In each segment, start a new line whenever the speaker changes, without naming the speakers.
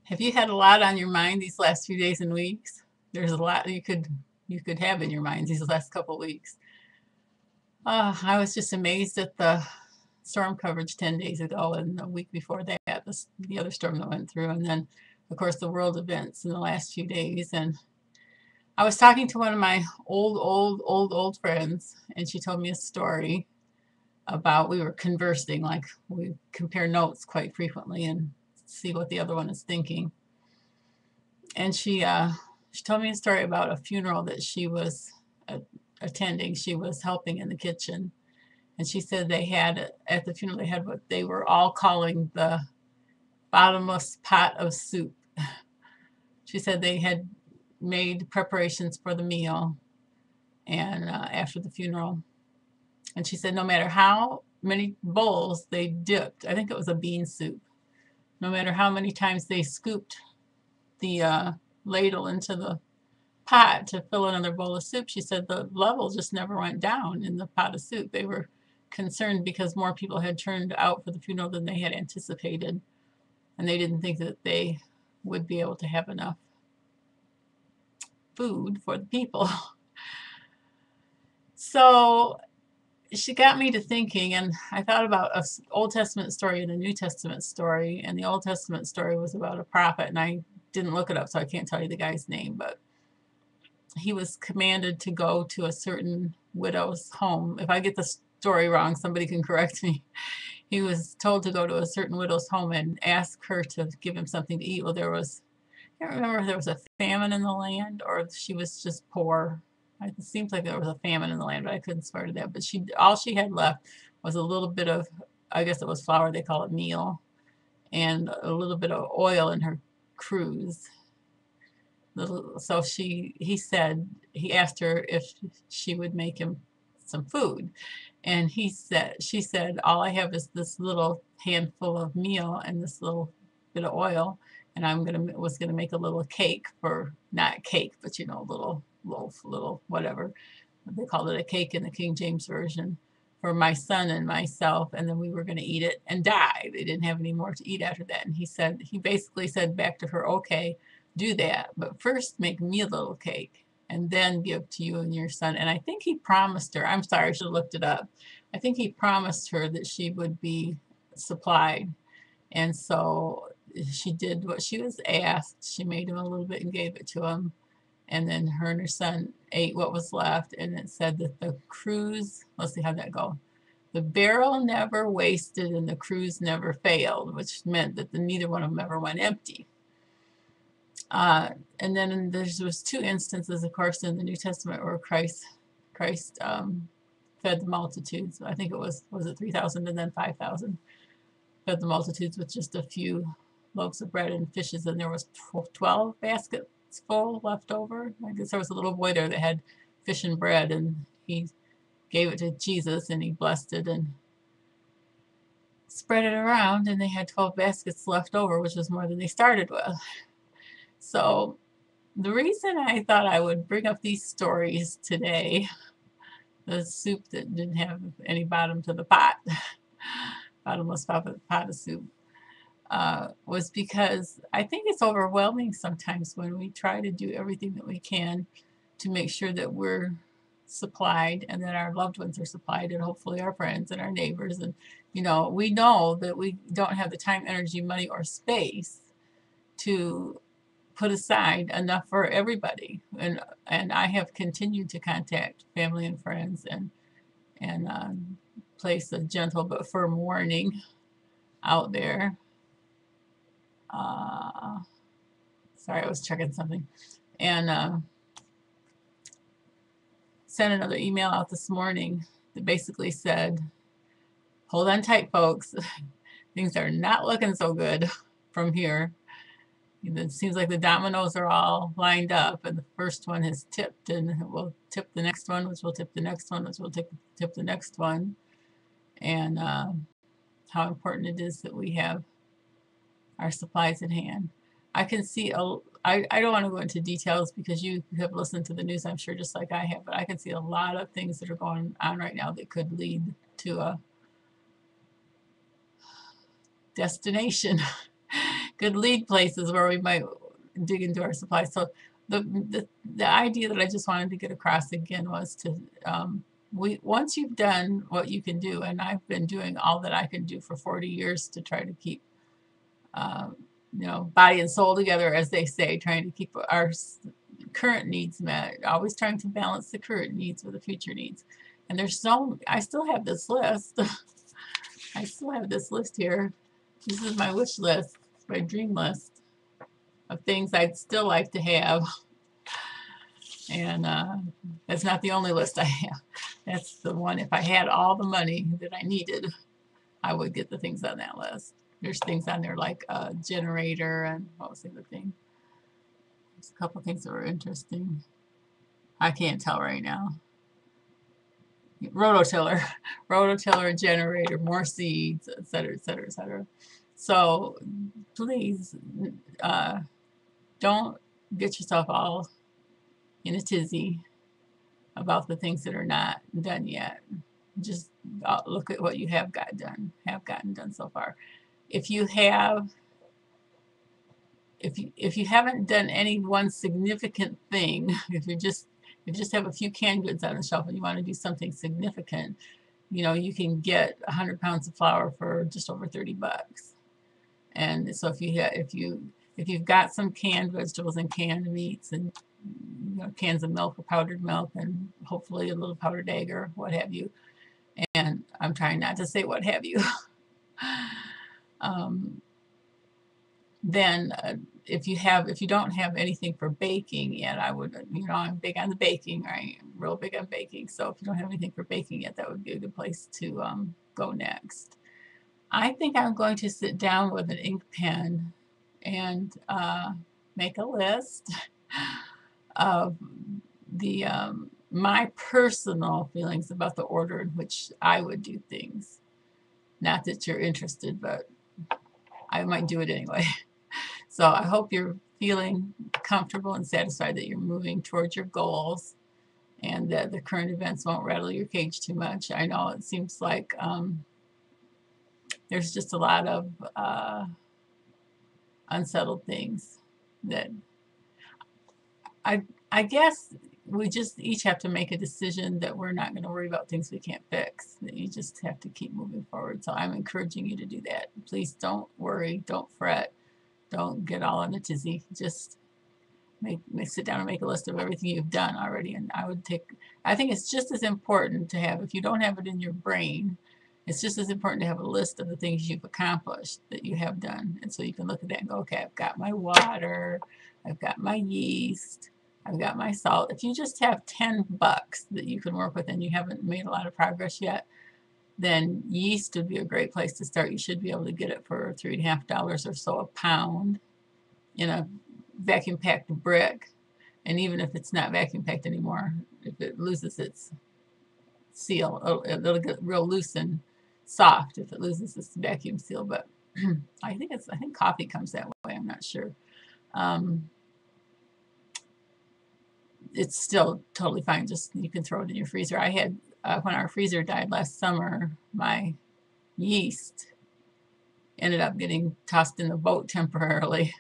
Have you had a lot on your mind these last few days and weeks? There's a lot you could have in your mind these last couple weeks. I was just amazed at the storm coverage 10 days ago and the week before that, the other storm that went through, and then, of course, the world events in the last few days. And I was talking to one of my old friends, and she told me a story about we were conversing, like we compare notes quite frequently and see what the other one is thinking. And she told me a story about a funeral that she was uh, attending. She was helping in the kitchen, and she said they had at the funeral they had what they were all calling the bottomless pot of soup. She said they had made preparations for the meal and after the funeral, and she said no matter how many bowls they dipped, I think it was a bean soup. No matter how many times they scooped the ladle into the pot to fill another bowl of soup, she said the level just never went down in the pot of soup. They were concerned because more people had turned out for the funeral than they had anticipated, and they didn't think that they would be able to have enough food for the people. So she got me to thinking, and I thought about an Old Testament story and a New Testament story. And the Old Testament story was about a prophet, and I didn't look it up, so I can't tell you the guy's name, but he was commanded to go to a certain widow's home. If I get the story wrong, somebody can correct me. He was told to go to a certain widow's home and ask her to give him something to eat. Well, I can't remember if there was a famine in the land or if she was just poor. It seems like there was a famine in the land, but I couldn't swear to that. But all she had left was a little bit of, I guess it was flour, they call it meal, and a little bit of oil in her cruse. So he asked her if she would make him some food, and she said, all I have is this little handful of meal and this little bit of oil, and was gonna make a little cake for, not cake, but a little loaf, little whatever. They called it a cake in the King James version for my son and myself, and then we were going to eat it and die. They didn't have any more to eat after that. And he basically said back to her, okay, do that, but first make me a little cake and then give to you and your son. And I think he promised her, I'm sorry, I should have looked it up. I think he promised her that she would be supplied. And so she did what she was asked. She made him a little bit and gave it to him. And then her and her son ate what was left. And it said that the cruse, let's see how'd that go. The barrel never wasted and the cruse never failed, which meant that neither one of them ever went empty. And then there was two instances, of course, in the New Testament where Christ fed the multitudes. I think was it 3,000 and then 5,000? Fed the multitudes with just a few loaves of bread and fishes, and there was 12 baskets full left over. I guess there was a little boy there that had fish and bread, and he gave it to Jesus, and he blessed it and spread it around, and they had 12 baskets left over, which was more than they started with. So the reason I thought I would bring up these stories today, the soup that didn't have any bottom to the pot, bottomless pot of soup, was because I think it's overwhelming sometimes when we try to do everything that we can to make sure that we're supplied and that our loved ones are supplied, and hopefully our friends and our neighbors. And, we know that we don't have the time, energy, money, or space to put aside enough for everybody. And I have continued to contact family and friends and place a gentle but firm warning out there. Uh, Sorry, I was checking something. And sent another email out this morning that basically said, hold on tight, folks. Things are not looking so good from here. It seems like the dominoes are all lined up, and the first one has tipped, and it will tip the next one, which will tip the next one, which will tip the next one. And how important it is that we have our supplies at hand. I can see, I don't want to go into details because you have listened to the news, I'm sure, just like I have, but I can see a lot of things that are going on right now that could lead to a destination. good lead places where we might dig into our supplies. So the idea that I just wanted to get across again was to once you've done what you can do, and I've been doing all that I can do for 40 years to try to keep body and soul together, as they say, trying to keep our current needs met, always trying to balance the current needs with the future needs. And I still have this list. I still have this list here. This is my wish list, my dream list of things I'd still like to have. And that's not the only list I have. That's the one, if I had all the money that I needed, I would get the things on that list. There's things on there like a generator and what was the other thing? There's a couple things that were interesting. I can't tell right now. Rototiller, rototiller, generator, more seeds, etc., etc., etc. So please don't get yourself all in a tizzy about the things that are not done yet. Just look at what you have gotten done so far. If you haven't done any one significant thing, if you just have a few canned goods on the shelf and you want to do something significant, you can get 100 pounds of flour for just over 30 bucks. And so if you've got some canned vegetables and canned meats and cans of milk or powdered milk and hopefully a little powdered egg or what have you, and I'm trying not to say what have you, then if you don't have anything for baking yet, I would, I'm big on the baking, right? I'm real big on baking. So if you don't have anything for baking yet, that would be a good place to go next. I think I'm going to sit down with an ink pen and make a list of the my personal feelings about the order in which I would do things. Not that you're interested, but I might do it anyway. So I hope you're feeling comfortable and satisfied that you're moving towards your goals and that the current events won't rattle your cage too much. I know it seems like there's just a lot of unsettled things that I guess we just each have to make a decision that we're not going to worry about things we can't fix, that you just have to keep moving forward. So I'm encouraging you to do that. Please don't worry, don't fret, don't get all in a tizzy. Just sit down and make a list of everything you've done already. And I think it's just as important to have, if you don't have it in your brain, it's just as important to have a list of the things you've accomplished that you have done. And so you can look at that and go, okay, I've got my water, I've got my yeast, I've got my salt. If you just have 10 bucks that you can work with and you haven't made a lot of progress yet, then yeast would be a great place to start. You should be able to get it for $3.50 or so a pound in a vacuum packed brick. And even if it's not vacuum packed anymore, if it loses its seal, it'll get real loose and soft if it loses its vacuum seal. But I think coffee comes that way. I'm not sure. It's still totally fine. Just you can throw it in your freezer. I had when our freezer died last summer, my yeast ended up getting tossed in the boat temporarily.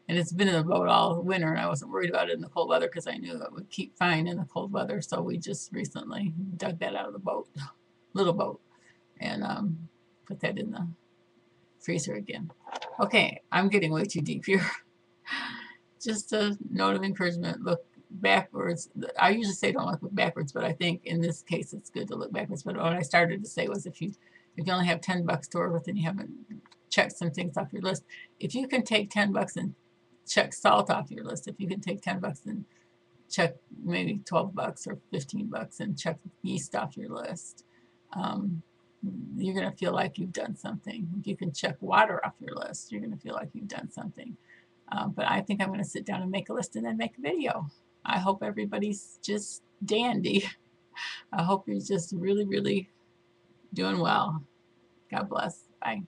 And it's been in the boat all winter, and I wasn't worried about it in the cold weather because I knew it would keep fine in the cold weather. So we just recently dug that out of the boat, little boat, and put that in the freezer again. Okay, I'm getting way too deep here. Just a note of encouragement, look backwards. I usually say don't look backwards, but I think in this case it's good to look backwards. But what I started to say was if you only have 10 bucks to work with and you haven't checked some things off your list, if you can take 10 bucks and check salt off your list, if you can take 10 bucks and check maybe 12 bucks or 15 bucks and check yeast off your list, you're going to feel like you've done something. If you can check water off your list, you're going to feel like you've done something. But I think I'm going to sit down and make a list and then make a video. I hope everybody's just dandy. I hope you're just really, really doing well. God bless. Bye.